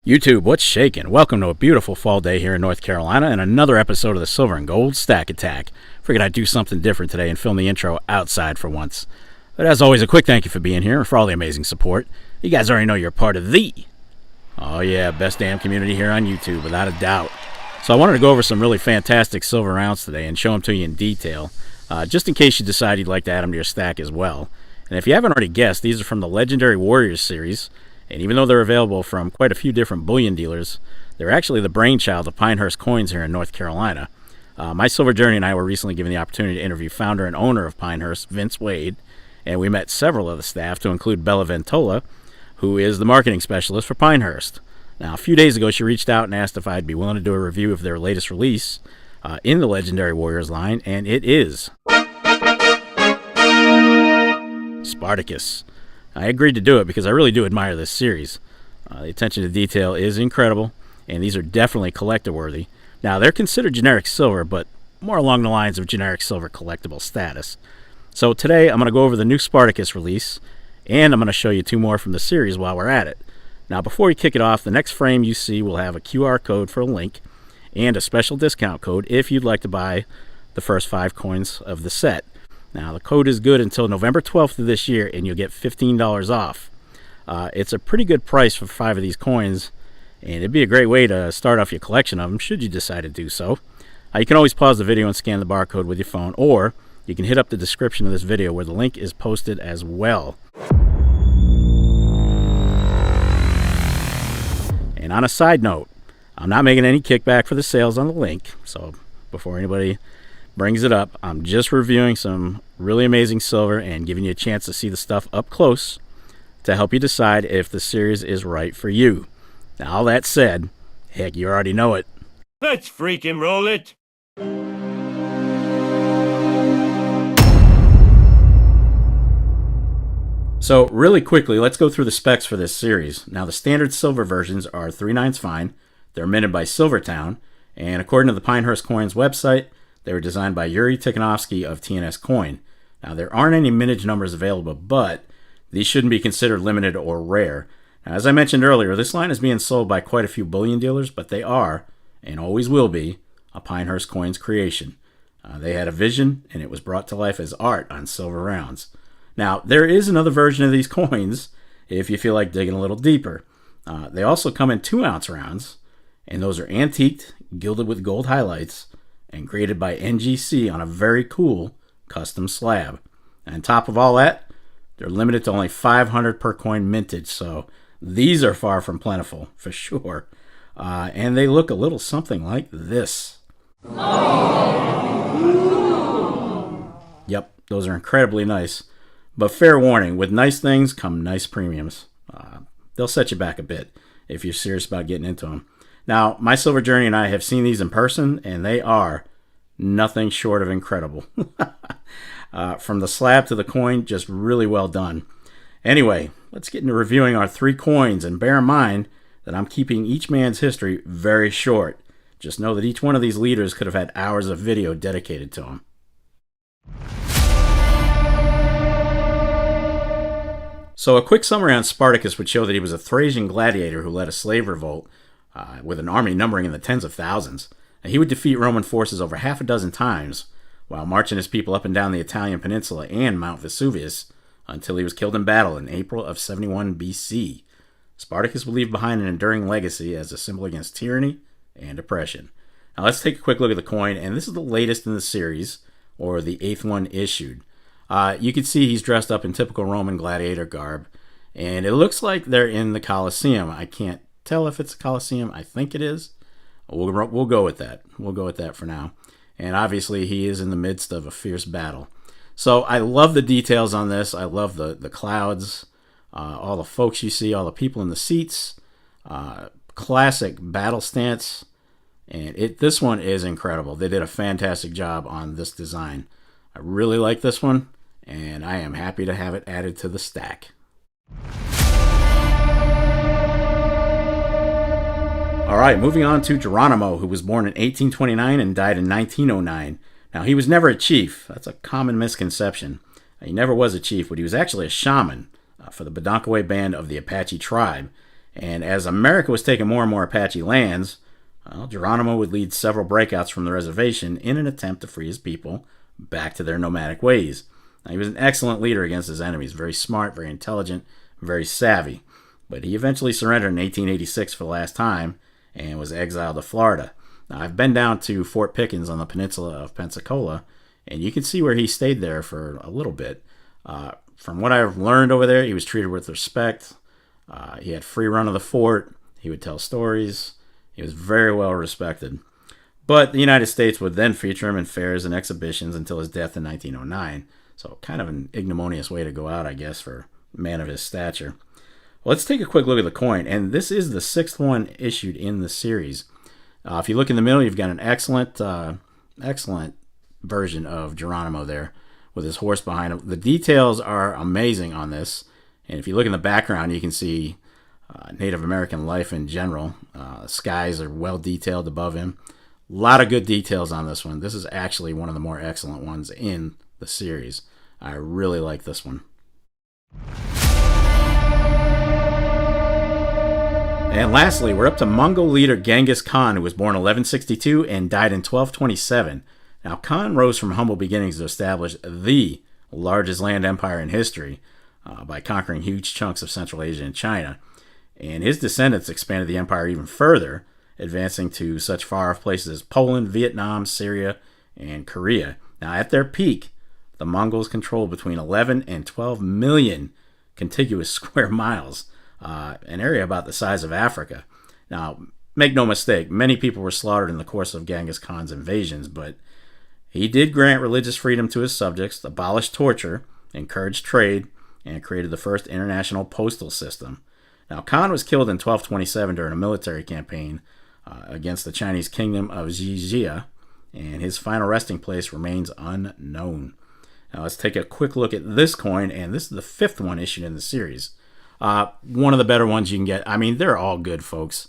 YouTube, what's shaking? Welcome to a beautiful fall day here in North Carolina and another episode of the Silver and Gold Stack Attack. Figured I'd do something different today and film the intro outside for once. But as always, a quick thank you for being here and for all the amazing support. You guys already know you're part of the, oh yeah, best damn community here on YouTube, without a doubt. So I wanted to go over some really fantastic silver rounds today and show them to you in detail, just in case you decide you'd like to add them to your stack as well. And if you haven't already guessed, these are from the Legendary Warriors series. And even though they're available from quite a few different bullion dealers, they're actually the brainchild of Pinehurst Coins here in North Carolina. My Silver Journey and I were recently given the opportunity to interview founder and owner of Pinehurst, Vince Wade, and we met several of the staff, to include Bella Ventola, who is the marketing specialist for Pinehurst. Now, a few days ago, she reached out and asked if I'd be willing to do a review of their latest release in the Legendary Warriors line, and it is Spartacus. I agreed to do it because I really do admire this series. The attention to detail is incredible, and these are definitely collector worthy. Now, they're considered generic silver, but more along the lines of generic silver collectible status. So today, I'm going to go over the new Spartacus release, and I'm going to show you two more from the series while we're at it. Now, before we kick it off, the next frame you see will have a QR code for a link and a special discount code if you'd like to buy the first 5 coins of the set. Now, the code is good until November 12th of this year, and you'll get $15 off. It's a pretty good price for 5 of these coins, and it'd be a great way to start off your collection of them, should you decide to do so. You can always pause the video and scan the barcode with your phone, or you can hit up the description of this video where the link is posted as well. And on a side note, I'm not making any kickback for the sales on the link, so before anybody brings it up, I'm just reviewing some really amazing silver and giving you a chance to see the stuff up close to help you decide if the series is right for you. Now, all that said, heck, you already know it. Let's freaking roll it! So, really quickly, let's go through the specs for this series. Now, the standard silver versions are 3/9 fine. They're minted by Silvertown, and according to the Pinehurst Coins website, they were designed by Yuri Tikhanovsky of TNS Coin. Now, there aren't any mintage numbers available, but these shouldn't be considered limited or rare. Now, as I mentioned earlier, this line is being sold by quite a few bullion dealers, but they are, and always will be, a Pinehurst Coins creation. They had a vision, and it was brought to life as art on silver rounds. Now, there is another version of these coins if you feel like digging a little deeper. They also come in 2-ounce rounds, and those are antiqued, gilded with gold highlights, and created by S&GSA on a very cool custom slab. And on top of all that, they're limited to only 500 per coin mintage, so these are far from plentiful, for sure. And they look a little something like this. Yep, those are incredibly nice. But fair warning, with nice things come nice premiums. They'll set you back a bit if you're serious about getting into them. Now, my Silver Journey and I have seen these in person, and they are nothing short of incredible. From the slab to the coin, just really well done. Anyway, let's get into reviewing our 3 coins, and bear in mind that I'm keeping each man's history very short. Just know that each one of these leaders could have had hours of video dedicated to them. So a quick summary on Spartacus would show that he was a Thracian gladiator who led a slave revolt with an army numbering in the tens of thousands. And he would defeat Roman forces over half a dozen times while marching his people up and down the Italian peninsula and Mount Vesuvius until he was killed in battle in April of 71 BC. Spartacus would leave behind an enduring legacy as a symbol against tyranny and oppression. Now let's take a quick look at the coin, and this is the latest in the series, or the 8th one issued. You can see he's dressed up in typical Roman gladiator garb, and it looks like they're in the Colosseum. I can't tell if it's a Colosseum. I think it is. We'll go with that. We'll go with that for now. And obviously, he is in the midst of a fierce battle. So I love the details on this. I love the clouds, all the folks you see, all the people in the seats. Classic battle stance. And this one is incredible. They did a fantastic job on this design. I really like this one, and I am happy to have it added to the stack. Alright, moving on to Geronimo, who was born in 1829 and died in 1909. Now, he was never a chief. That's a common misconception. He never was a chief, but he was actually a shaman for the Badonkaway band of the Apache tribe. And as America was taking more and more Apache lands, well, Geronimo would lead several breakouts from the reservation in an attempt to free his people back to their nomadic ways. Now, he was an excellent leader against his enemies, very smart, very intelligent, very savvy. But he eventually surrendered in 1886 for the last time and was exiled to Florida. Now, I've been down to Fort Pickens on the peninsula of Pensacola, and you can see where he stayed there for a little bit. From what I've learned over there, he was treated with respect. He had free run of the fort. He would tell stories. He was very well respected. But the United States would then feature him in fairs and exhibitions until his death in 1909. So kind of an ignominious way to go out, I guess, for a man of his stature. Well, let's take a quick look at the coin. And this is the 6th one issued in the series. If you look in the middle, you've got an excellent version of Geronimo there with his horse behind him. The details are amazing on this. And if you look in the background, you can see Native American life in general. Skies are well detailed above him. A lot of good details on this one. This is actually one of the more excellent ones in the series. I really like this one. And lastly, we're up to Mongol leader Genghis Khan, who was born 1162 and died in 1227. Now, Khan rose from humble beginnings to establish the largest land empire in history by conquering huge chunks of Central Asia and China. And his descendants expanded the empire even further, advancing to such far-off places as Poland, Vietnam, Syria, and Korea. Now, at their peak, the Mongols controlled between 11 and 12 million contiguous square miles, an area about the size of Africa. Now, make no mistake, many people were slaughtered in the course of Genghis Khan's invasions, but he did grant religious freedom to his subjects, abolished torture, encouraged trade, and created the first international postal system. Now, Khan was killed in 1227 during a military campaign against the Chinese kingdom of S&GSA, and his final resting place remains unknown. Now, let's take a quick look at this coin, and this is the 5th one issued in the series. One of the better ones you can get. I mean, they're all good, folks.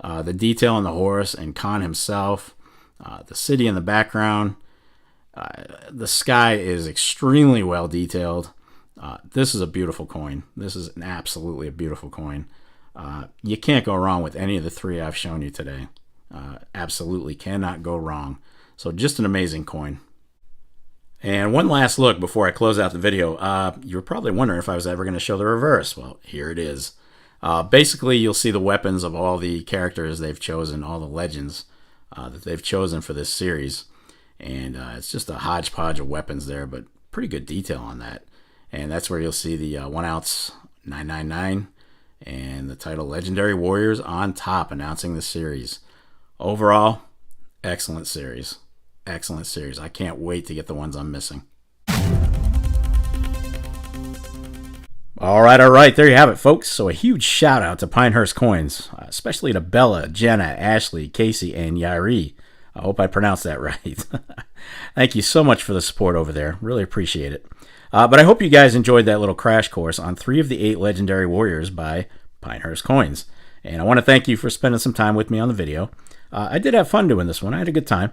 The detail on the horse and Khan himself, the city in the background, the sky is extremely well detailed. This is a beautiful coin. This is absolutely a beautiful coin. You can't go wrong with any of the 3 I've shown you today. Absolutely cannot go wrong. So just an amazing coin. And one last look before I close out the video. You're probably wondering if I was ever going to show the reverse. Well, here it is. Basically, you'll see the weapons of all the characters they've chosen, all the legends that they've chosen for this series. And it's just a hodgepodge of weapons there, but pretty good detail on that. And that's where you'll see the 1 ounce 999 and the title Legendary Warriors on top, announcing the series. Overall, excellent series. Excellent series. I can't wait to get the ones I'm missing. All right. There you have it, folks. So a huge shout out to Pinehurst Coins, especially to Bella, Jenna, Ashley, Casey, and Yairi. I hope I pronounced that right. Thank you so much for the support over there. Really appreciate it. But I hope you guys enjoyed that little crash course on 3 of the 8 Legendary Warriors by Pinehurst Coins. And I want to thank you for spending some time with me on the video. I did have fun doing this one. I had a good time.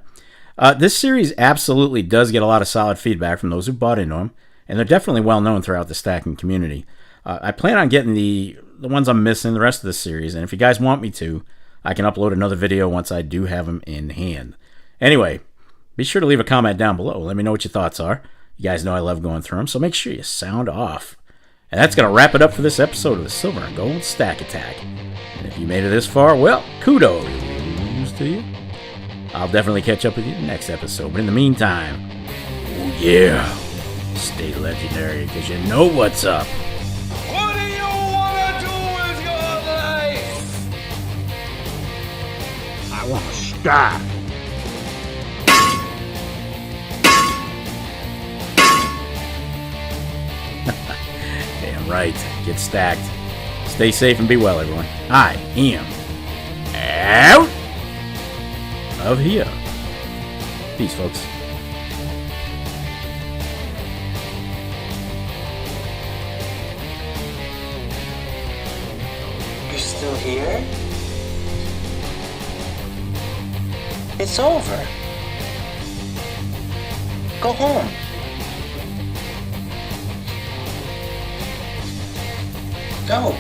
This series absolutely does get a lot of solid feedback from those who bought into them, and they're definitely well known throughout the stacking community. I plan on getting the ones I'm missing, the rest of the series, and if you guys want me to, I can upload another video once I do have them in hand. Anyway, be sure to leave a comment down below. Let me know what your thoughts are. You guys know I love going through them, so make sure you sound off. And that's going to wrap it up for this episode of the Silver and Gold Stack Attack. And if you made it this far, well, kudos to you. I'll definitely catch up with you in the next episode. But in the meantime, oh yeah, stay legendary, because you know what's up. What do you want to do with your life? I want to stack. Damn right. Get stacked. Stay safe and be well, everyone. I am out of here. Peace, folks. You're still here? It's over. Go home. Go.